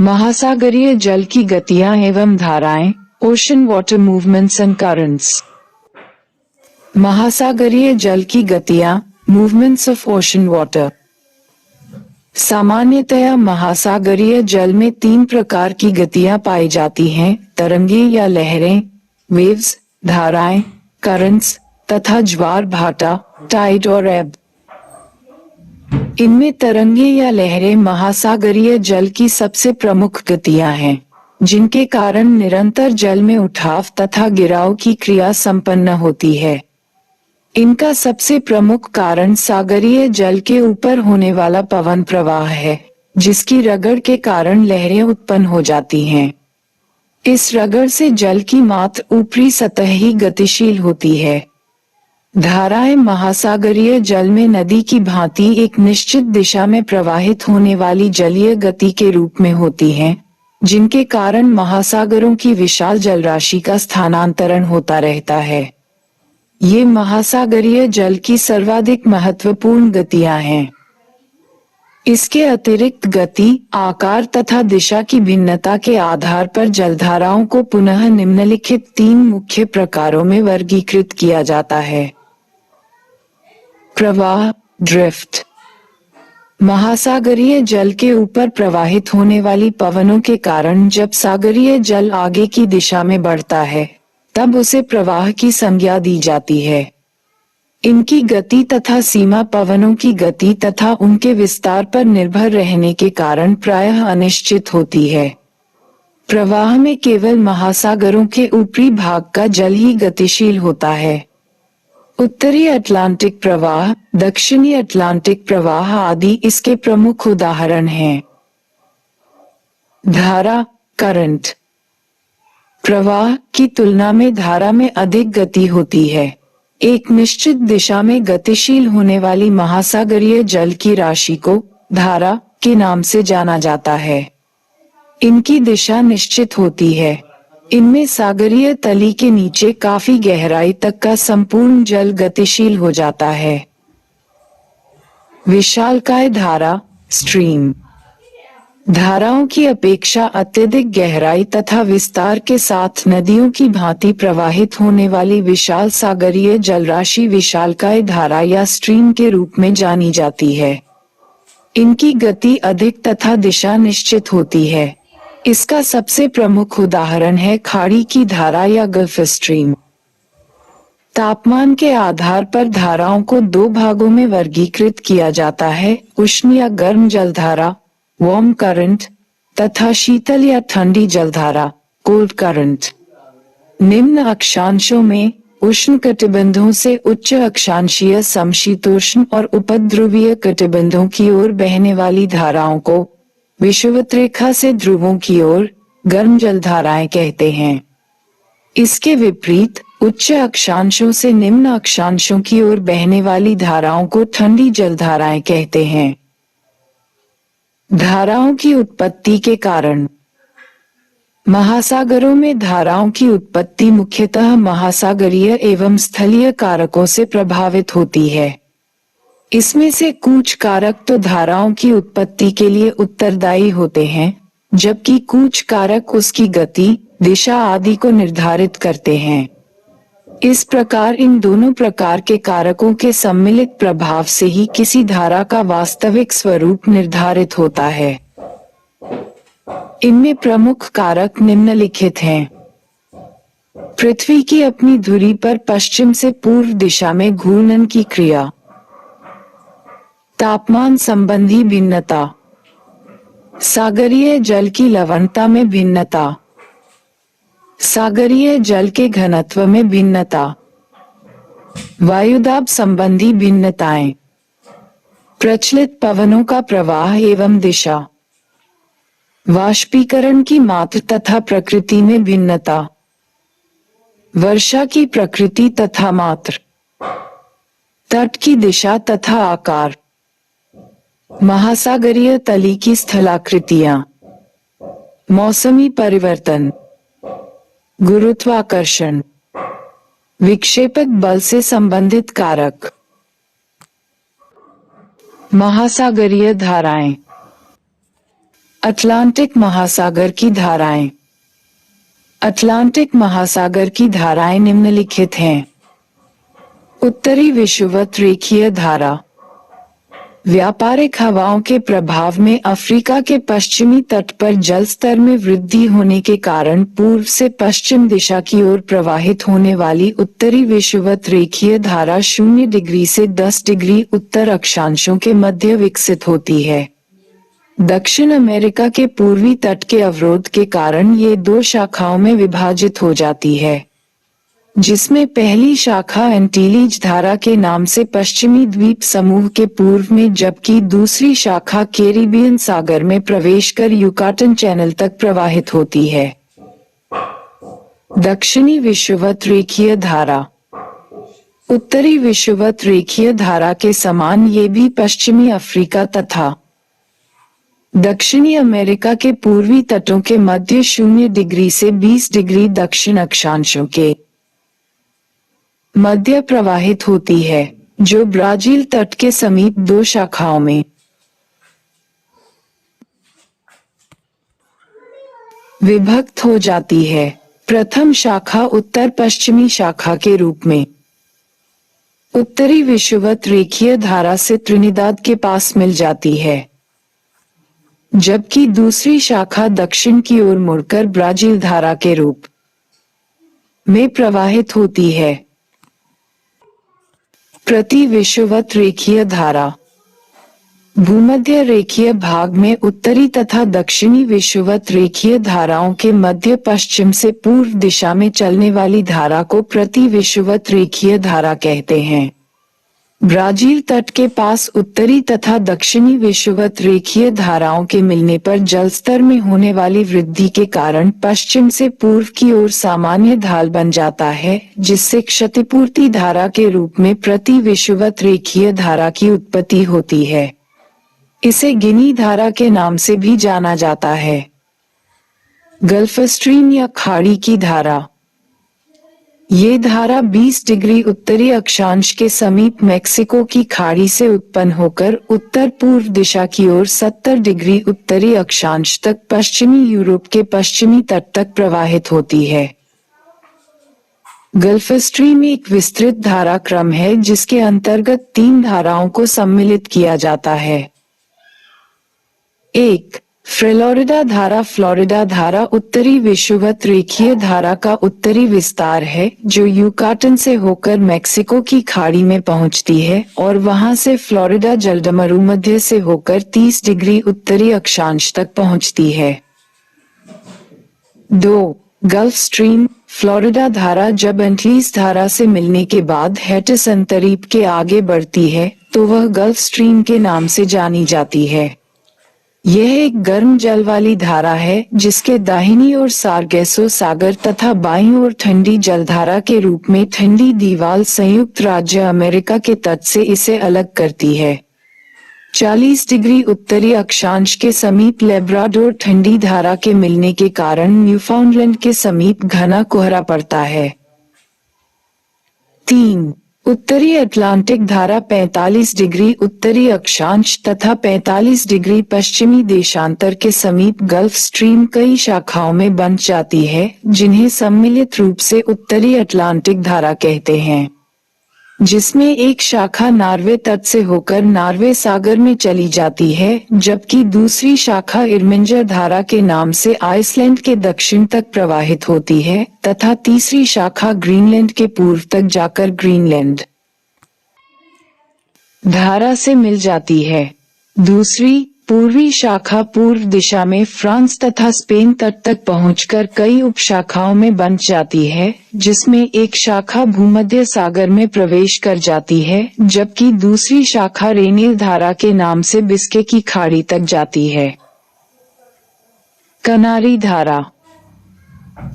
महासागरीय जल की गतियां एवं धाराएं, ocean water movements and currents. महासागरीय जल की गतियां, मूवमेंट्स ऑफ ओशन वाटर। सामान्यतया महासागरीय जल में 3 प्रकार की गतियां पाई जाती हैं: तरंगे या लहरें, वेव्स, धाराएं, करंट्स, तथा ज्वार भाटा, टाइड और एब। इनमें तरंगे या लहरें महासागरीय जल की सबसे प्रमुख गतियां हैं, जिनके कारण निरंतर जल में उठाव तथा गिराव की क्रिया संपन्न होती है। इनका सबसे प्रमुख कारण सागरीय जल के ऊपर होने वाला पवन प्रवाह है, जिसकी रगड़ के कारण लहरें उत्पन्न हो जाती हैं। इस रगड़ से जल की मात्र ऊपरी सतह ही गतिशील होती है। धाराएं महासागरीय जल में नदी की भांति एक निश्चित दिशा में प्रवाहित होने वाली जलीय गति के रूप में होती हैं, जिनके कारण महासागरों की विशाल जलराशि का स्थानांतरण होता रहता है। ये महासागरीय जल की सर्वाधिक महत्वपूर्ण गतियां हैं। इसके अतिरिक्त गति, आकार तथा दिशा की भिन्नता के आधार पर जलधाराओं को पुनः निम्नलिखित 3 मुख्य प्रकारों में वर्गीकृत किया जाता है। प्रवाह, ड्रिफ्ट। महासागरीय जल के ऊपर प्रवाहित होने वाली पवनों के कारण जब सागरीय जल आगे की दिशा में बढ़ता है, तब उसे प्रवाह की संज्ञा दी जाती है। इनकी गति तथा सीमा पवनों की गति तथा उनके विस्तार पर निर्भर रहने के कारण प्रायः अनिश्चित होती है। प्रवाह में केवल महासागरों के ऊपरी भाग का जल ही गतिशील होता है। उत्तरी अटलांटिक प्रवाह, दक्षिणी अटलांटिक प्रवाह आदि इसके प्रमुख उदाहरण हैं। धारा, करंट। प्रवाह की तुलना में धारा में अधिक गति होती है। एक निश्चित दिशा में गतिशील होने वाली महासागरीय जल की राशि को धारा के नाम से जाना जाता है। इनकी दिशा निश्चित होती है। इनमें सागरीय तली के नीचे काफी गहराई तक का संपूर्ण जल गतिशील हो जाता है। विशालकाय धारा, स्ट्रीम। धाराओं की अपेक्षा अत्यधिक गहराई तथा विस्तार के साथ नदियों की भांति प्रवाहित होने वाली विशाल सागरीय जलराशि विशालकाय धारा या स्ट्रीम के रूप में जानी जाती है। इनकी गति अधिक तथा दिशा निश्चित होती है। इसका सबसे प्रमुख उदाहरण है खाड़ी की धारा या गल्फ स्ट्रीम। तापमान के आधार पर धाराओं को 2 भागों में वर्गीकृत किया जाता है: उष्ण या गर्म जलधारा, वार्म करंट, तथा शीतल या ठंडी जलधारा, कोल्ड करंट। निम्न अक्षांशों में उष्ण कटिबंधों से उच्च अक्षांशीय समशीतोष्ण और उपध्रुवीय कटिबंधों की ओर बहने वाली धाराओं को विषुवत रेखा से ध्रुवों की ओर गर्म जलधाराएं कहते हैं। इसके विपरीत उच्च अक्षांशों से निम्न अक्षांशों की ओर बहने वाली धाराओं को ठंडी जलधाराएं कहते हैं। धाराओं की उत्पत्ति के कारण। महासागरों में धाराओं की उत्पत्ति मुख्यतः महासागरीय एवं स्थलीय कारकों से प्रभावित होती है। इसमें से कुछ कारक तो धाराओं की उत्पत्ति के लिए उत्तरदायी होते हैं, जबकि कुछ कारक उसकी गति, दिशा आदि को निर्धारित करते हैं। इस प्रकार इन दोनों प्रकार के कारकों के सम्मिलित प्रभाव से ही किसी धारा का वास्तविक स्वरूप निर्धारित होता है। इनमें प्रमुख कारक निम्नलिखित हैं। पृथ्वी की अपनी धुरी पर पश्चिम से पूर्व दिशा में घूर्णन की क्रिया। तापमान संबंधी भिन्नता। सागरीय जल की लवणता में भिन्नता। सागरीय जल के घनत्व में भिन्नता। वायुदाब संबंधी भिन्नताएं। प्रचलित पवनों का प्रवाह एवं दिशा। वाष्पीकरण की मात्रा तथा प्रकृति में भिन्नता। वर्षा की प्रकृति तथा मात्रा। तट की दिशा तथा आकार। महासागरीय तली की स्थलाकृतियां। मौसमी परिवर्तन। गुरुत्वाकर्षण। विक्षेपक बल से संबंधित कारक। महासागरीय धाराएं। अटलांटिक महासागर की धाराएं। अटलांटिक महासागर की धाराएं निम्नलिखित हैं। उत्तरी विषुवत रेखीय धारा। व्यापारिक हवाओं के प्रभाव में अफ्रीका के पश्चिमी तट पर जल स्तर में वृद्धि होने के कारण पूर्व से पश्चिम दिशा की ओर प्रवाहित होने वाली उत्तरी विषुवत रेखीय धारा 0 डिग्री से 10 डिग्री उत्तर अक्षांशों के मध्य विकसित होती है। दक्षिण अमेरिका के पूर्वी तट के अवरोध के कारण ये 2 शाखाओं में विभाजित हो जाती है, जिसमें पहली शाखा एंटीलीज धारा के नाम से पश्चिमी द्वीप समूह के पूर्व में, जबकि दूसरी शाखा कैरिबियन सागर में प्रवेश कर युकाटन चैनल तक प्रवाहित होती है। दक्षिणी विषुवत रेखीय धारा। उत्तरी विषुवत रेखीय धारा के समान ये भी पश्चिमी अफ्रीका तथा दक्षिणी अमेरिका के पूर्वी तटों के मध्य 0 डिग्री से 20 डिग्री दक्षिण अक्षांशों के मध्य प्रवाहित होती है, जो ब्राजील तट के समीप 2 शाखाओं में विभक्त हो जाती है। प्रथम शाखा उत्तर पश्चिमी शाखा के रूप में उत्तरी विषुवत रेखीय धारा से त्रिनिदाद के पास मिल जाती है, जबकि दूसरी शाखा दक्षिण की ओर मुड़कर ब्राजील धारा के रूप में प्रवाहित होती है। प्रति विषुवत रेखीय धारा। भूमध्य रेखीय भाग में उत्तरी तथा दक्षिणी विषुवत रेखीय धाराओं के मध्य पश्चिम से पूर्व दिशा में चलने वाली धारा को प्रति विषुवत रेखीय धारा कहते हैं। ब्राजील तट के पास उत्तरी तथा दक्षिणी विषुवत रेखीय धाराओं के मिलने पर जलस्तर में होने वाली वृद्धि के कारण पश्चिम से पूर्व की ओर सामान्य ढाल बन जाता है, जिससे क्षतिपूर्ति धारा के रूप में प्रति विषुवत रेखीय धारा की उत्पत्ति होती है। इसे गिनी धारा के नाम से भी जाना जाता है। गल्फ स्ट्रीम या खाड़ी की धारा। ये धारा 20 डिग्री उत्तरी अक्षांश के समीप मेक्सिको की खाड़ी से उत्पन्न होकर उत्तर पूर्व दिशा की ओर 70 डिग्री उत्तरी अक्षांश तक पश्चिमी यूरोप के पश्चिमी तट तक प्रवाहित होती है। गल्फ स्ट्रीम एक विस्तृत धारा क्रम है, जिसके अंतर्गत 3 धाराओं को सम्मिलित किया जाता है। 1. फ्लोरिडा धारा। फ्लोरिडा धारा उत्तरी विषुवत रेखीय धारा का उत्तरी विस्तार है, जो युकाटन से होकर मेक्सिको की खाड़ी में पहुंचती है और वहां से फ्लोरिडा जलडमरू मध्य से होकर 30 डिग्री उत्तरी अक्षांश तक पहुंचती है। 2. Gulf stream. फ्लोरिडा धारा जब एंटीलीज धारा से मिलने के बाद हैटिस अंतरीप के आगे बढ़ती है, तो वह गल्फ स्ट्रीम के नाम से जानी जाती है। यह एक गर्म जल वाली धारा है, जिसके दाहिनी ओर सारगेसो सागर तथा बाईं ओर ठंडी जलधारा के रूप में ठंडी दीवार संयुक्त राज्य अमेरिका के तट से इसे अलग करती है। 40 डिग्री उत्तरी अक्षांश के समीप लेब्राडोर ठंडी धारा के मिलने के कारण न्यूफाउंडलैंड के समीप घना कोहरा पड़ता है। 3. उत्तरी अटलांटिक धारा 45 डिग्री उत्तरी अक्षांश तथा 45 डिग्री पश्चिमी देशांतर के समीप गल्फ स्ट्रीम कई शाखाओं में बंट जाती है, जिन्हें सम्मिलित रूप से उत्तरी अटलांटिक धारा कहते हैं, जिसमें एक शाखा नॉर्वे तट से होकर नॉर्वे सागर में चली जाती है, जबकि दूसरी शाखा इरमिंजर धारा के नाम से आइसलैंड के दक्षिण तक प्रवाहित होती है तथा तीसरी शाखा ग्रीनलैंड के पूर्व तक जाकर ग्रीनलैंड धारा से मिल जाती है। दूसरी पूर्वी शाखा पूर्व दिशा में फ्रांस तथा स्पेन तट तक पहुंचकर कई उपशाखाओं में बंट जाती है, जिसमें एक शाखा भूमध्य सागर में प्रवेश कर जाती है, जबकि दूसरी शाखा रेनिल धारा के नाम से बिस्के की खाड़ी तक जाती है। कनारी धारा।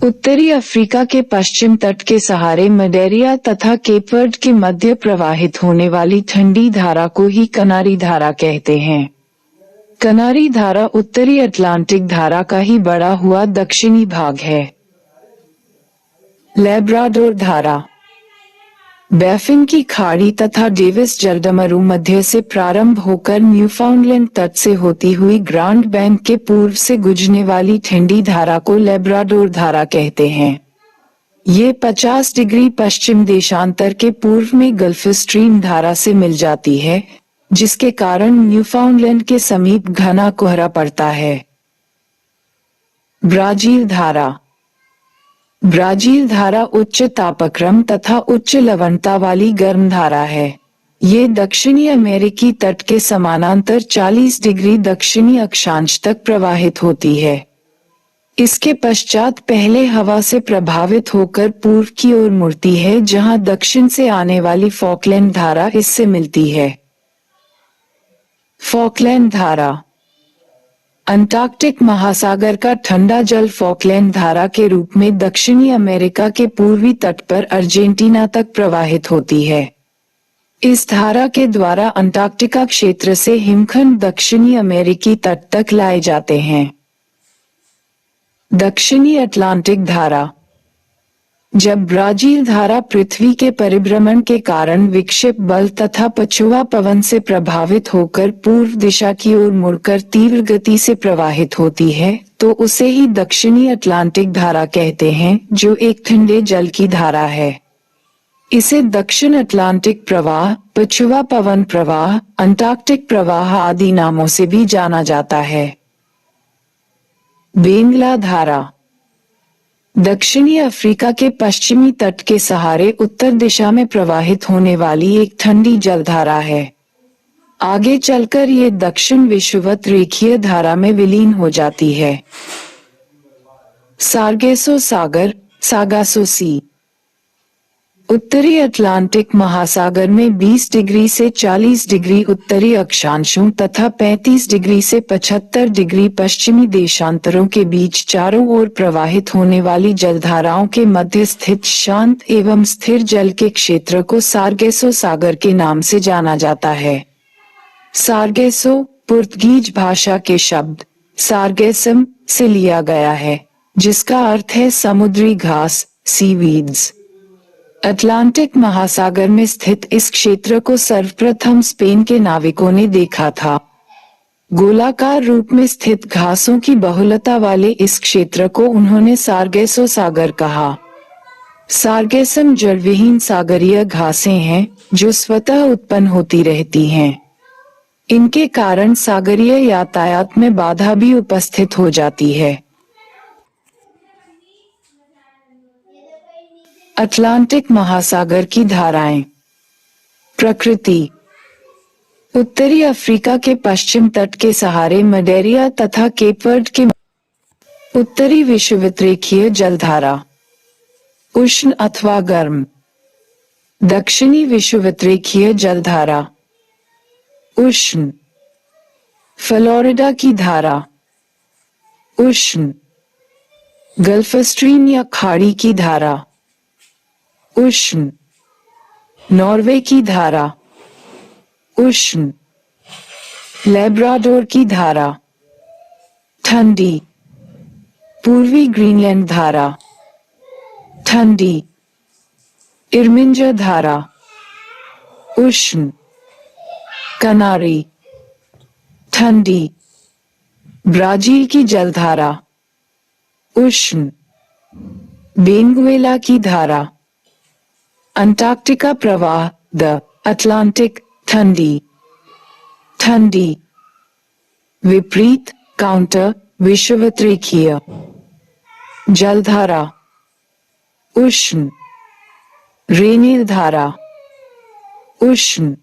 उत्तरी अफ्रीका के पश्चिम तट के सहारे मडेरिया तथा केप वर्ड के मध्य प्रवाहित होने वाली ठंडी धारा को ही कनारी धारा कहते हैं। कनारी धारा उत्तरी अटलांटिक धारा का ही बड़ा हुआ दक्षिणी भाग है। लेब्राडोर धारा। बैफिन की खाड़ी तथा डेविस जलडमरू मध्य से प्रारंभ होकर न्यूफाउंडलैंड तट से होती हुई ग्रांड बैंक के पूर्व से गुजरने वाली ठंडी धारा को लेब्राडोर धारा कहते हैं। ये 50 डिग्री पश्चिम देशांतर के पूर्व में गल्फ स्ट्रीम धारा से मिल जाती है, जिसके कारण न्यूफाउंडलैंड के समीप घना कोहरा पड़ता है। ब्राजील धारा। ब्राजील धारा उच्च तापक्रम तथा उच्च लवणता वाली गर्म धारा है। ये दक्षिणी अमेरिकी तट के समानांतर 40 डिग्री दक्षिणी अक्षांश तक प्रवाहित होती है। इसके पश्चात पहले हवा से प्रभावित होकर पूर्व की ओर मुड़ती है, जहां दक्षिण से आने वाली फॉकलैंड धारा इससे मिलती है। फॉकलैंड धारा। अंटार्कटिक महासागर का ठंडा जल फॉकलैंड धारा के रूप में दक्षिणी अमेरिका के पूर्वी तट पर अर्जेंटीना तक प्रवाहित होती है। इस धारा के द्वारा अंटार्कटिका क्षेत्र से हिमखंड दक्षिणी अमेरिकी तट तक लाए जाते हैं। दक्षिणी अटलांटिक धारा। जब ब्राजील धारा पृथ्वी के परिभ्रमण के कारण विक्षेप बल तथा पछुआ पवन से प्रभावित होकर पूर्व दिशा की ओर मुड़कर तीव्र गति से प्रवाहित होती है, तो उसे ही दक्षिणी अटलांटिक धारा कहते हैं, जो एक ठंडे जल की धारा है। इसे दक्षिण अटलांटिक प्रवाह, पछुआ पवन प्रवाह, अंटार्कटिक प्रवाह आदि नामों से भी जाना जाता है। बेंगला धारा। दक्षिणी अफ्रीका के पश्चिमी तट के सहारे उत्तर दिशा में प्रवाहित होने वाली एक ठंडी जलधारा है। आगे चलकर ये दक्षिण विषुवत रेखीय धारा में विलीन हो जाती है। सार्गेसो सागर, सागासो सी। उत्तरी अटलांटिक महासागर में 20 डिग्री से 40 डिग्री उत्तरी अक्षांशों तथा 35 डिग्री से 75 डिग्री पश्चिमी देशांतरों के बीच चारों ओर प्रवाहित होने वाली जलधाराओं के मध्य स्थित शांत एवं स्थिर जल के क्षेत्र को सार्गेसो सागर के नाम से जाना जाता है। सार्गेसो पुर्तगीज भाषा के शब्द सार्गेसम से लिया गया है, जिसका अर्थ है समुद्री घास, सीवीड्स। अटलांटिक महासागर में स्थित इस क्षेत्र को सर्वप्रथम स्पेन के नाविकों ने देखा था। गोलाकार रूप में स्थित घासों की बहुलता वाले इस क्षेत्र को उन्होंने सार्गेसो सागर कहा। सार्गेसम जड़विहीन सागरीय घासें हैं, जो स्वतः उत्पन्न होती रहती हैं। इनके कारण सागरीय यातायात में बाधा भी उपस्थित हो जाती है। अटलांटिक महासागर की धाराएं। प्रकृति। उत्तरी अफ्रीका के पश्चिम तट के सहारे मडेरिया तथा केप वर्ड के उत्तरी विषुवत रेखीय जलधारा। उष्ण अथवा गर्म। दक्षिणी विषुवत रेखीय जलधारा। उष्ण। फ्लोरिडा की धारा। उष्ण। गल्फ स्ट्रीम या खाड़ी की धारा। उष्ण। नॉर्वे की धारा। उष्ण। लेब्राडोर की धारा। ठंडी। पूर्वी ग्रीनलैंड धारा। ठंडी। इर्मिंजर धारा। उष्ण। कनारी। ठंडी। ब्राजील की जलधारा। उष्ण। बेंगुएला की धारा। अंटार्कटिका प्रवाह, द अटलांटिक, ठंडी। ठंडी। विपरीत, काउंटर, विषुवत रेखीय जलधारा। उष्ण। रेनिल धारा। उष्ण।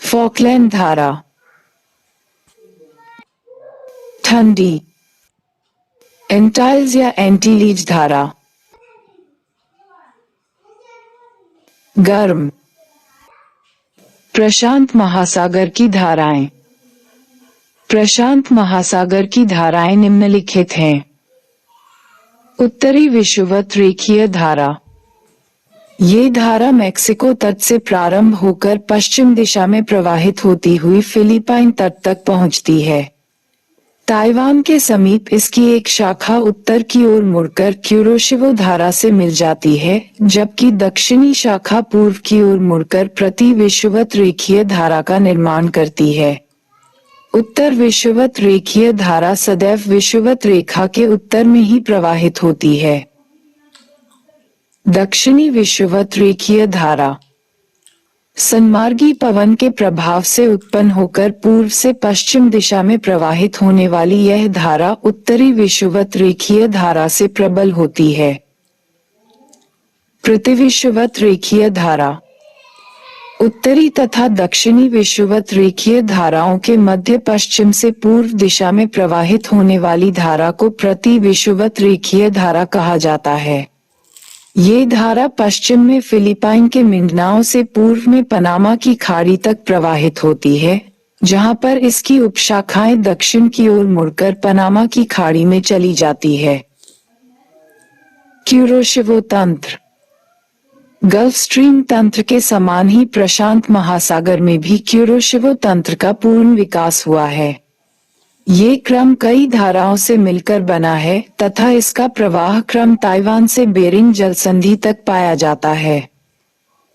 फॉकलैंड धारा। ठंडी। एंटाइल्स या एंटीलीज धारा। गर्म। प्रशांत महासागर की धाराएं। प्रशांत महासागर की धाराएं निम्नलिखित हैं। उत्तरी विषुवत रेखीय धारा। ये धारा मेक्सिको तट से प्रारंभ होकर पश्चिम दिशा में प्रवाहित होती हुई फिलीपाइन तट तक पहुंचती है। ताइवान के समीप इसकी एक शाखा उत्तर की ओर मुड़कर क्यूरोशिवो धारा से मिल जाती है, जबकि दक्षिणी शाखा पूर्व की ओर मुड़कर प्रति विषुवत रेखीय धारा का निर्माण करती है। उत्तर विषुवत रेखीय धारा सदैव विषुवत रेखा के उत्तर में ही प्रवाहित होती है। दक्षिणी विषुवत रेखीय धारा सन्मार्गी पवन के प्रभाव से उत्पन्न होकर पूर्व से पश्चिम दिशा में प्रवाहित होने वाली यह धारा उत्तरी विषुवत रेखीय धारा से प्रबल होती है। प्रतिविषुवत रेखीय धारा उत्तरी तथा दक्षिणी विषुवत रेखीय धाराओं के मध्य पश्चिम से पूर्व दिशा में प्रवाहित होने वाली धारा को प्रति विषुवत रेखीय धारा कहा जाता है। ये धारा पश्चिम में फिलीपाइन के मिंडनाओ से पूर्व में पनामा की खाड़ी तक प्रवाहित होती है, जहां पर इसकी उपशाखाएं दक्षिण की ओर मुड़कर पनामा की खाड़ी में चली जाती है। क्यूरोशिवो तंत्र गल्फ स्ट्रीम तंत्र के समान ही प्रशांत महासागर में भी क्यूरोशिवो तंत्र का पूर्ण विकास हुआ है। ये क्रम कई धाराओं से मिलकर बना है तथा इसका प्रवाह क्रम ताइवान से बेरिंग जलसंधि तक पाया जाता है।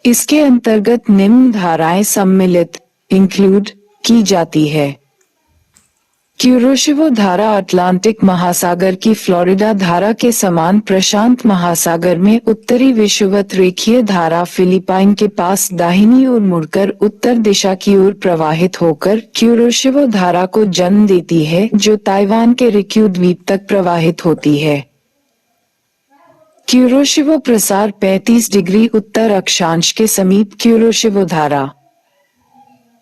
इसके अंतर्गत निम्न धाराएं सम्मिलित इंक्लूड की जाती है। क्यूरोशिवो धारा अटलांटिक महासागर की फ्लोरिडा धारा के समान प्रशांत महासागर में उत्तरी विषुवत रेखीय धारा फिलीपाइन के पास दाहिनी ओर मुड़कर उत्तर दिशा की ओर प्रवाहित होकर क्यूरोशिवो धारा को जन्म देती है, जो ताइवान के रिक्यू द्वीप तक प्रवाहित होती है। क्यूरोशिवो प्रसार 35 डिग्री उत्तर अक्षांश के समीप क्यूरोशिवो धारा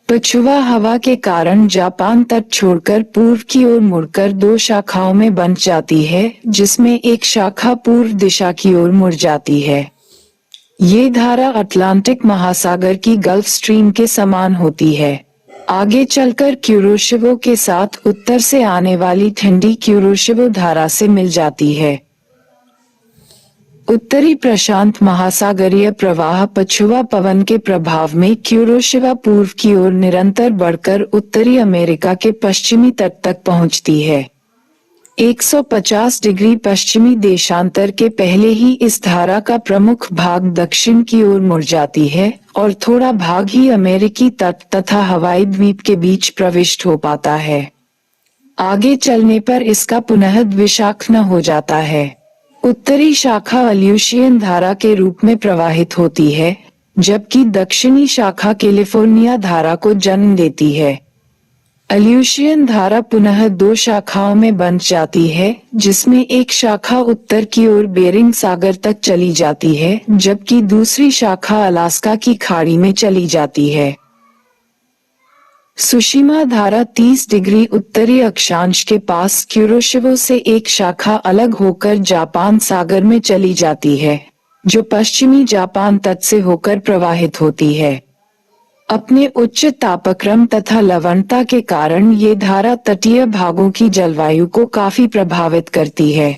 पछुआ हवा के कारण जापान तट छोड़कर पूर्व की ओर मुड़कर दो शाखाओं में बंट जाती है, जिसमें एक शाखा पूर्व दिशा की ओर मुड़ जाती है। ये धारा अटलांटिक महासागर की गल्फ स्ट्रीम के समान होती है। आगे चलकर क्यूरोशिवो के साथ उत्तर से आने वाली ठंडी क्यूरोशिवो धारा से मिल जाती है। उत्तरी प्रशांत महासागरीय प्रवाह पछुआ पवन के प्रभाव में क्यूरोशिवा पूर्व की ओर निरंतर बढ़कर उत्तरी अमेरिका के पश्चिमी तट तक पहुंचती है। 150 डिग्री पश्चिमी देशांतर के पहले ही इस धारा का प्रमुख भाग दक्षिण की ओर मुड़ जाती है और थोड़ा भाग ही अमेरिकी तट तथा हवाई द्वीप के बीच प्रविष्ट हो पाता है। आगे चलने पर इसका पुनः द्विशाखन हो जाता है। उत्तरी शाखा अल्यूशियन धारा के रूप में प्रवाहित होती है, जबकि दक्षिणी शाखा कैलिफोर्निया धारा को जन्म देती है। अल्यूशियन धारा पुनः दो शाखाओं में बंट जाती है, जिसमें एक शाखा उत्तर की ओर बेरिंग सागर तक चली जाती है, जबकि दूसरी शाखा अलास्का की खाड़ी में चली जाती है। सुशिमा धारा 30 डिग्री उत्तरी अक्षांश के पास क्यूरोशिवो से एक शाखा अलग होकर जापान सागर में चली जाती है, जो पश्चिमी जापान तट से होकर प्रवाहित होती है। अपने उच्च तापक्रम तथा लवणता के कारण ये धारा तटीय भागों की जलवायु को काफी प्रभावित करती है।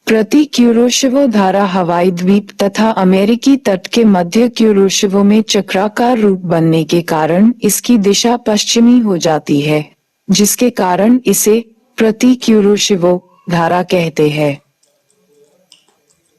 प्रति क्यूरोशिवो धारा हवाई द्वीप तथा अमेरिकी तट के मध्य क्यूरोशिवो में चक्राकार रूप बनने के कारण इसकी दिशा पश्चिमी हो जाती है, जिसके कारण इसे प्रति क्यूरोशिवो धारा कहते हैं।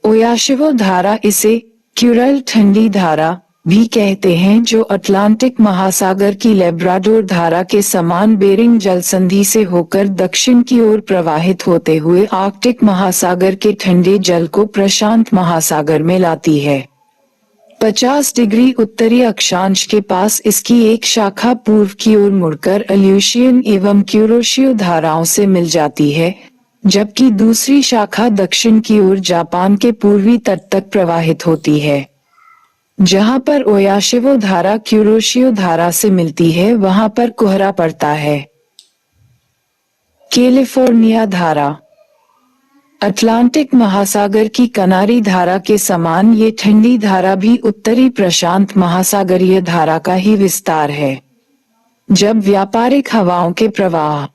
ओयाशिवो धारा इसे क्यूरल ठंडी धारा भी कहते हैं, जो अटलांटिक महासागर की लेब्राडोर धारा के समान बेरिंग जलसंधि से होकर दक्षिण की ओर प्रवाहित होते हुए आर्कटिक महासागर के ठंडे जल को प्रशांत महासागर में लाती है। 50 डिग्री उत्तरी अक्षांश के पास इसकी एक शाखा पूर्व की ओर मुड़कर अल्यूशियन एवं क्यूरोशियो धाराओं से मिल जाती है, जबकि दूसरी शाखा दक्षिण की ओर जापान के पूर्वी तट तक प्रवाहित होती है। जहां पर ओयाशिवो धारा क्यूरोशियो धारा से मिलती है, वहां पर कोहरा पड़ता है। कैलिफोर्निया धारा अटलांटिक महासागर की कनारी धारा के समान ये ठंडी धारा भी उत्तरी प्रशांत महासागरीय धारा का ही विस्तार है। जब व्यापारिक हवाओं के प्रवाह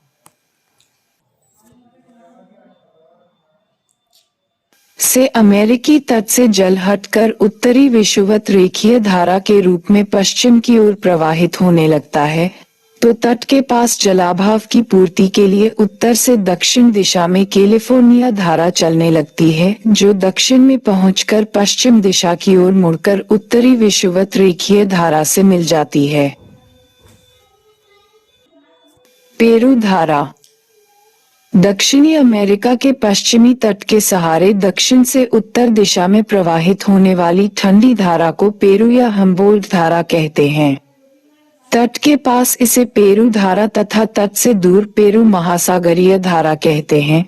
से अमेरिकी तट से जल हटकर उत्तरी विषुवत रेखीय धारा के रूप में पश्चिम की ओर प्रवाहित होने लगता है, तो तट के पास जलाभाव की पूर्ति के लिए उत्तर से दक्षिण दिशा में कैलिफोर्निया धारा चलने लगती है, जो दक्षिण में पहुंचकर पश्चिम दिशा की ओर मुड़कर उत्तरी विषुवत रेखीय धारा से मिल जाती है। पेरू धारा दक्षिणी अमेरिका के पश्चिमी तट के सहारे दक्षिण से उत्तर दिशा में प्रवाहित होने वाली ठंडी धारा को पेरू या हम्बोल्ट धारा कहते हैं। तट के पास इसे पेरू धारा तथा तट से दूर पेरू महासागरीय धारा कहते हैं,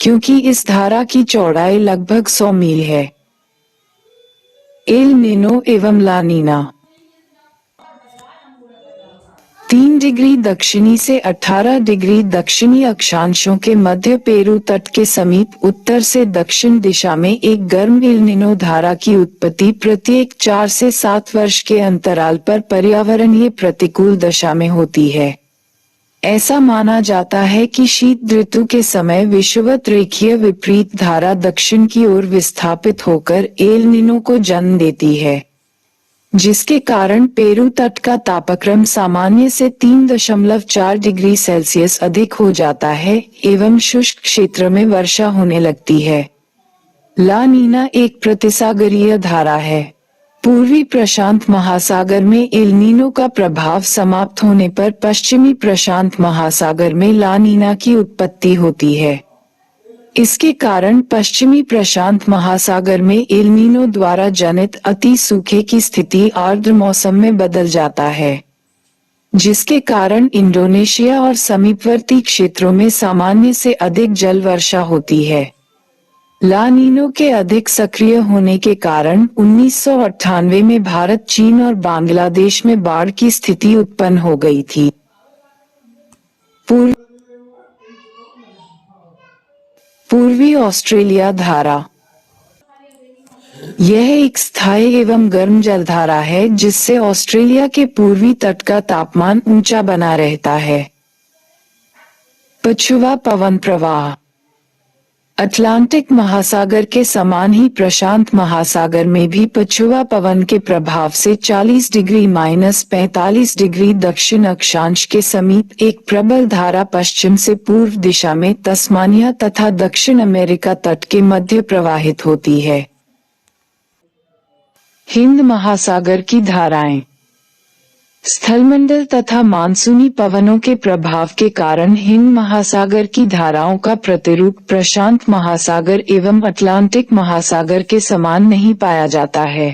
क्योंकि इस धारा की चौड़ाई लगभग 100 मील है। एल निनो एवं ला नीना 3 डिग्री दक्षिणी से 18 डिग्री दक्षिणी अक्षांशों के मध्य पेरू तट के समीप उत्तर से दक्षिण दिशा में एक गर्म एल निनो धारा की उत्पत्ति प्रत्येक 4 से 7 वर्ष के अंतराल पर पर्यावरणीय प्रतिकूल दशा में होती है। ऐसा माना जाता है कि शीत ऋतु के समय विषुवत रेखीय विपरीत धारा दक्षिण की ओर विस्थापित होकर एल निनो को जन्म देती है, जिसके कारण पेरू तट का तापक्रम सामान्य से 3.4 डिग्री सेल्सियस अधिक हो जाता है एवं शुष्क क्षेत्र में वर्षा होने लगती है। ला नीना एक प्रतिसागरीय धारा है। पूर्वी प्रशांत महासागर में एल नीनो का प्रभाव समाप्त होने पर पश्चिमी प्रशांत महासागर में ला नीना की उत्पत्ति होती है। इसके कारण पश्चिमी प्रशांत महासागर में एल नीनो द्वारा जनित अति सूखे की स्थिति आर्द्र मौसम में बदल जाता है, जिसके कारण इंडोनेशिया और समीपवर्ती क्षेत्रों में सामान्य से अधिक जल वर्षा होती है। ला नीनो के अधिक सक्रिय होने के कारण 1998 में भारत, चीन और बांग्लादेश में बाढ़ की स्थिति उत्पन्न हो गई थी। पूर्वी ऑस्ट्रेलिया धारा यह एक स्थायी एवं गर्म जलधारा है, जिससे ऑस्ट्रेलिया के पूर्वी तट का तापमान ऊंचा बना रहता है। पछुआ पवन प्रवाह अटलांटिक महासागर के समान ही प्रशांत महासागर में भी पछुआ पवन के प्रभाव से 40 डिग्री -45 डिग्री दक्षिण अक्षांश के समीप एक प्रबल धारा पश्चिम से पूर्व दिशा में तस्मानिया तथा दक्षिण अमेरिका तट के मध्य प्रवाहित होती है। हिंद महासागर की धाराएं स्थलमंडल तथा मानसूनी पवनों के प्रभाव के कारण हिंद महासागर की धाराओं का प्रतिरूप प्रशांत महासागर एवं अटलांटिक महासागर के समान नहीं पाया जाता है।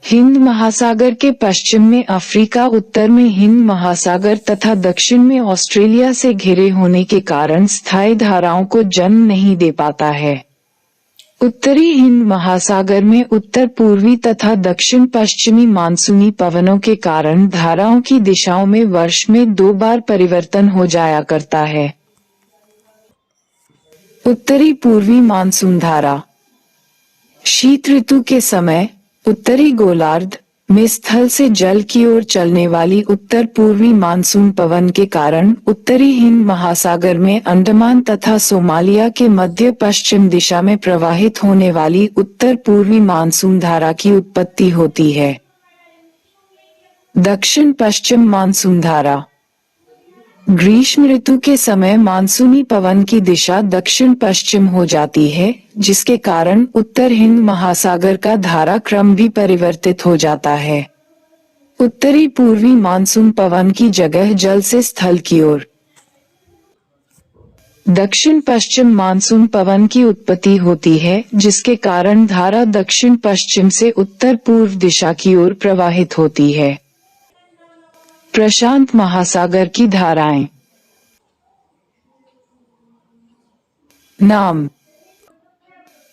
हिंद महासागर के पश्चिम में अफ्रीका, उत्तर में हिंद महासागर तथा दक्षिण में ऑस्ट्रेलिया से घिरे होने के कारण स्थायी धाराओं को जन्म नहीं दे पाता है। उत्तरी हिंद महासागर में उत्तर पूर्वी तथा दक्षिण पश्चिमी मानसूनी पवनों के कारण धाराओं की दिशाओं में वर्ष में 2 बार परिवर्तन हो जाया करता है। उत्तरी पूर्वी मानसून धारा शीत ऋतु के समय उत्तरी गोलार्ध में स्थल से जल की ओर चलने वाली उत्तर पूर्वी मानसून पवन के कारण उत्तरी हिंद महासागर में अंडमान तथा सोमालिया के मध्य पश्चिम दिशा में प्रवाहित होने वाली उत्तर पूर्वी मानसून धारा की उत्पत्ति होती है। दक्षिण पश्चिम मानसून धारा ग्रीष्म ऋतु के समय मानसूनी पवन की दिशा दक्षिण पश्चिम हो जाती है, जिसके कारण उत्तर हिंद महासागर का धारा क्रम भी परिवर्तित हो जाता है। उत्तरी पूर्वी मानसून पवन की जगह जल से स्थल की ओर दक्षिण पश्चिम मानसून पवन की उत्पत्ति होती है, जिसके कारण धारा दक्षिण पश्चिम से उत्तर पूर्व दिशा की ओर प्रवाहित होती है। प्रशांत महासागर की धाराएं नाम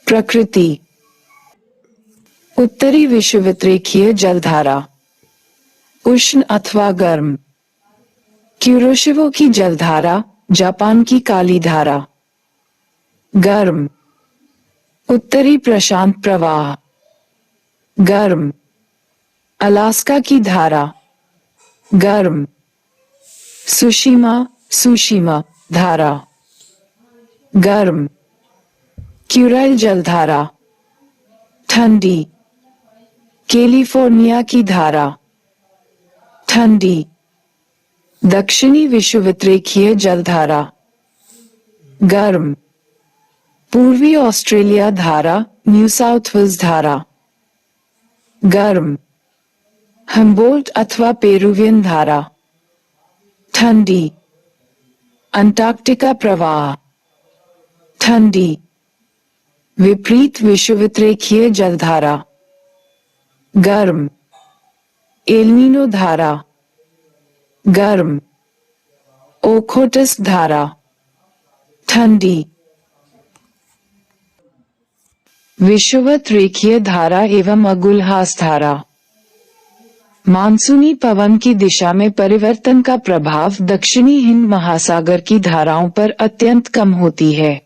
प्रकृति उत्तरी विषुवतरेखीय जलधारा उष्ण अथवा गर्म क्यूरोशिवो की जलधारा जापान की काली धारा गर्म उत्तरी प्रशांत प्रवाह गर्म अलास्का की धारा गर्म सुशीमा धारा गर्म क्यूराइल जलधारा ठंडी कैलिफोर्निया की धारा ठंडी दक्षिणी विषुवतरेखीय जलधारा। गर्म, पूर्वी ऑस्ट्रेलिया धारा, न्यू साउथ वेल्स धारा। गर्म, हम्बोल्ट अथवा पेरुवियन धारा। ठंडी, अंटार्कटिका प्रवाह। ठंडी, विपरीत विषुवतरेखीय जलधारा। गर्म, एल्निनो धारा। गर्म, ओखोटस धारा। ठंडी, विषुवत रेखीय धारा एवं अगुलहास धारा। मानसूनी पवन की दिशा में परिवर्तन का प्रभाव दक्षिणी हिंद महासागर की धाराओं पर अत्यंत कम होती है।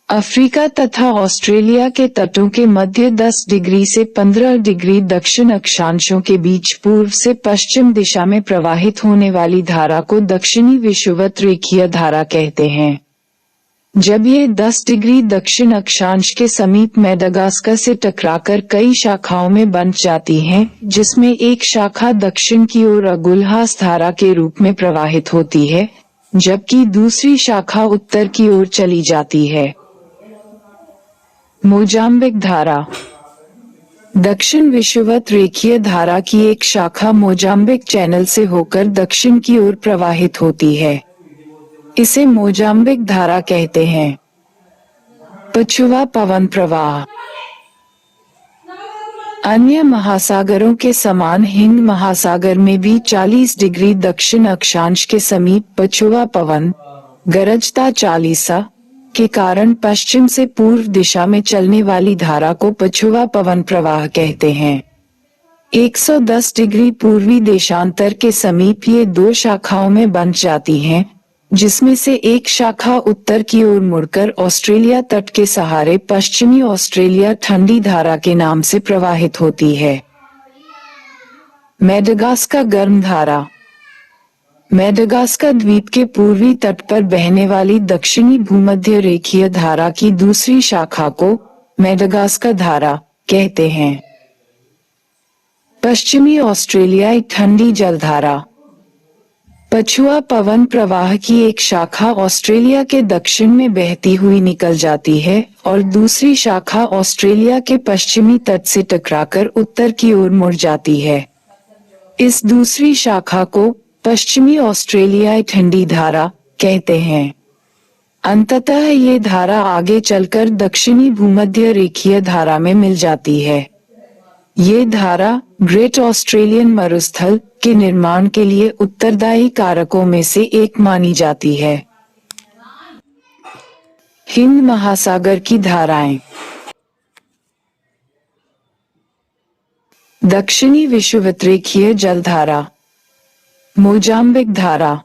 अफ्रीका तथा ऑस्ट्रेलिया के तटों के मध्य 10 डिग्री से 15 डिग्री दक्षिण अक्षांशों के बीच पूर्व से पश्चिम दिशा में प्रवाहित होने वाली धारा को दक्षिणी विषुवत रेखीय धारा कहते हैं। जब ये 10 डिग्री दक्षिण अक्षांश के समीप मेडागास्कर से टकराकर कई शाखाओं में बंट जाती हैं, जिसमें एक शाखा दक्षिण की ओर अगुलहास धारा के रूप में प्रवाहित होती है, जबकि दूसरी शाखा उत्तर की ओर चली जाती है। मोजाम्बिक धारा। दक्षिण विषुवत रेखीय धारा की एक शाखा मोजाम्बिक चैनल से होकर दक्षिण की ओर प्रवाहित होती है। इसे मोजाम्बिक धारा कहते हैं। पछुआ पवन प्रवाह। अन्य महासागरों के समान हिंद महासागर में भी 40 डिग्री दक्षिण अक्षांश के समीप पछुआ पवन, गरजता 40 के कारण पश्चिम से पूर्व दिशा में चलने वाली धारा को पछुआ पवन प्रवाह कहते हैं। 110 डिग्री पूर्वी देशांतर के समीप ये दो शाखाओं में बंट जाती हैं, जिसमें से एक शाखा उत्तर की ओर मुड़कर ऑस्ट्रेलिया तट के सहारे पश्चिमी ऑस्ट्रेलिया ठंडी धारा के नाम से प्रवाहित होती है। मेडागास्कर गर्म धारा। मेडागास्कर द्वीप के पूर्वी तट पर बहने वाली दक्षिणी भूमध्य रेखीय धारा की दूसरी शाखा को मेडागास्कर धारा कहते हैं। पश्चिमी ऑस्ट्रेलियाई ठंडी जलधारा। पछुआ पवन प्रवाह की एक शाखा ऑस्ट्रेलिया के दक्षिण में बहती हुई निकल जाती है और दूसरी शाखा ऑस्ट्रेलिया के पश्चिमी तट से टकराकर उत्तर की ओर मुड़ जाती है। इस दूसरी शाखा को पश्चिमी ऑस्ट्रेलियाई ठंडी धारा कहते हैं। अंततः ये धारा आगे चलकर दक्षिणी भूमध्य रेखीय धारा में मिल जाती है। ये धारा ग्रेट ऑस्ट्रेलियन मरुस्थल के निर्माण के लिए उत्तरदायी कारकों में से एक मानी जाती है। हिंद महासागर की धाराएं। दक्षिणी विषुवतरेखीय जलधारा। मोजाम्बिक धारा।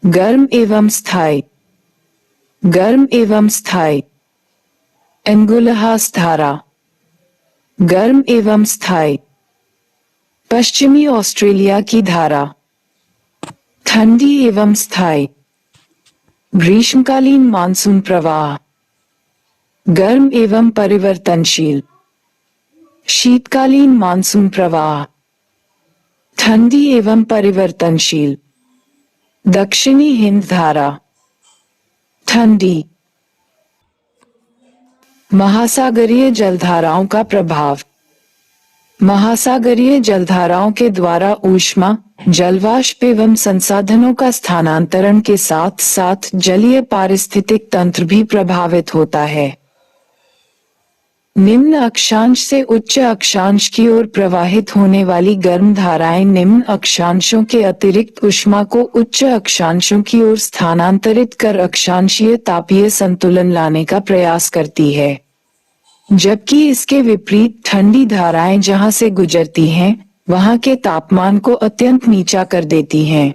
गर्म एवं स्थायी। गर्म एवं स्थायी। एंगुलहास धारा। गर्म एवं स्थायी। पश्चिमी ऑस्ट्रेलिया की धारा। ठंडी एवं स्थायी। ग्रीष्मकालीन मानसून प्रवाह। गर्म एवं परिवर्तनशील। शीतकालीन मानसून प्रवाह। ठंडी एवं परिवर्तनशील। दक्षिणी हिंद धारा। ठंडी। महासागरीय जलधाराओं का प्रभाव। महासागरीय जलधाराओं के द्वारा ऊष्मा, जलवाष्प एवं संसाधनों का स्थानांतरण के साथ साथ जलीय पारिस्थितिक तंत्र भी प्रभावित होता है। निम्न अक्षांश से उच्च अक्षांश की ओर प्रवाहित होने वाली गर्म धाराएं निम्न अक्षांशों के अतिरिक्त ऊष्मा को उच्च अक्षांशों की ओर स्थानांतरित कर अक्षांशीय तापीय संतुलन लाने का प्रयास करती है, जबकि इसके विपरीत ठंडी धाराएं जहां से गुजरती हैं, वहां के तापमान को अत्यंत नीचा कर देती हैं।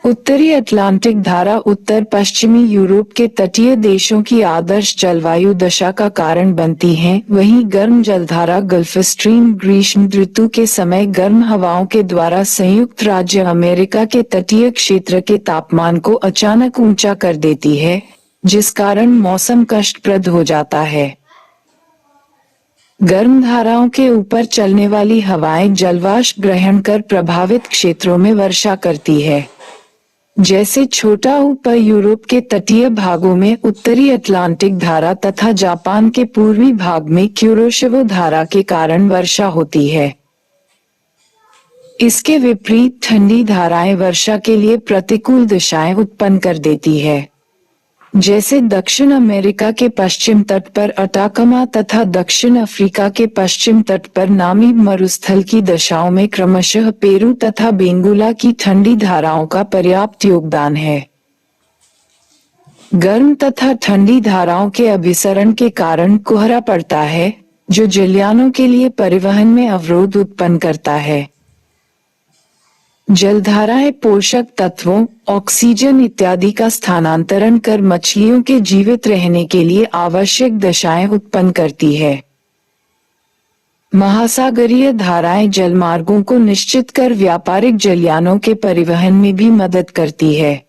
उत्तरी अटलांटिक धारा उत्तर पश्चिमी यूरोप के तटीय देशों की आदर्श जलवायु दशा का कारण बनती हैं, वहीं गर्म जलधारा गल्फ स्ट्रीम ग्रीष्म ऋतु के समय गर्म हवाओं के द्वारा संयुक्त राज्य अमेरिका के तटीय क्षेत्र के तापमान को अचानक ऊंचा कर देती है, जिस कारण मौसम कष्टप्रद हो जाता है। गर्म धाराओं के ऊपर चलने वाली हवाएं जलवाष्प ग्रहण कर प्रभावित क्षेत्रों में वर्षा करती है। जैसे छोटा ऊपर यूरोप के तटीय भागों में उत्तरी अटलांटिक धारा तथा जापान के पूर्वी भाग में क्यूरोशिवो धारा के कारण वर्षा होती है। इसके विपरीत ठंडी धाराएं वर्षा के लिए प्रतिकूल दिशाएं उत्पन्न कर देती है। जैसे दक्षिण अमेरिका के पश्चिम तट पर अटाकामा तथा दक्षिण अफ्रीका के पश्चिम तट पर नामीब मरुस्थल की दशाओं में क्रमशः पेरू तथा बेंगुला की ठंडी धाराओं का पर्याप्त योगदान है। गर्म तथा ठंडी धाराओं के अभिसरण के कारण कोहरा पड़ता है, जो जलयानों के लिए परिवहन में अवरोध उत्पन्न करता है। जलधाराएं पोषक तत्वों, ऑक्सीजन इत्यादि का स्थानांतरण कर मछलियों के जीवित रहने के लिए आवश्यक दशाएं उत्पन्न करती है। महासागरीय धाराएं जलमार्गों को निश्चित कर व्यापारिक जलयानों के परिवहन में भी मदद करती है।